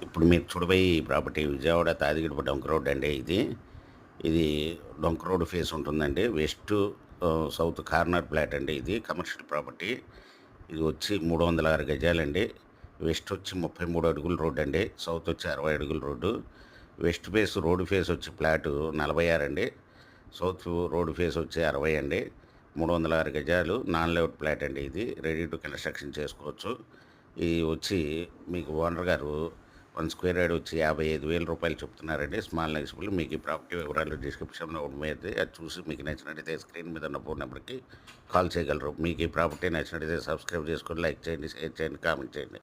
ఇప్పుడు మీరు చూడబోయే ఈ ప్రాపర్టీ విజయవాడ తాదిగిడప డొంక రోడ్ అండి ఇది. ఇది డొంక రోడ్ ఫేస్ ఉంటుందండి. సౌత్ కార్నర్ ప్లాట్ అండి ఇది. Commercial property. ఇది వచ్చి 306 గజాలండి. వెస్ట్ వచ్చి 33 అడుగుల రోడ్ అండి. సౌత్ వచ్చి 60 అడుగుల road. West face road face వచ్చి ఫ్లాటు 46 అండి. సౌత్ రోడ్ ఫేస్ వచ్చి 60 అండి. 306 గజాలు నాన్ లేఅవుట్ ఫ్లాట్ అండి ఇది. రెడీ టు కన్‌స్ట్రక్షన్ చేసుకోవచ్చు. ఇది వచ్చి మీకు ఓనర్ గారు 1 స్క్వేర్ యార్డ్ వచ్చి రూ. 55,000 చెప్తున్నారండి. Small negotiable. మీకు ఈ ప్రాపర్టీ వివరాలు డిస్క్రిప్షన్‌లో ఉన్నది. అది చూసి మీకు నచ్చినట్టయితే స్క్రీన్ మీద ఉన్న ఫోన్ నెంబర్‌కి కాల్ చేయగలరు. మీకు ఈ ప్రాపర్టీ నచ్చినట్టయితే సబ్స్క్రైబ్ చేసుకొని లైక్ చేయండి, షేర్ చేయండి, కామెంట్ చేయండి.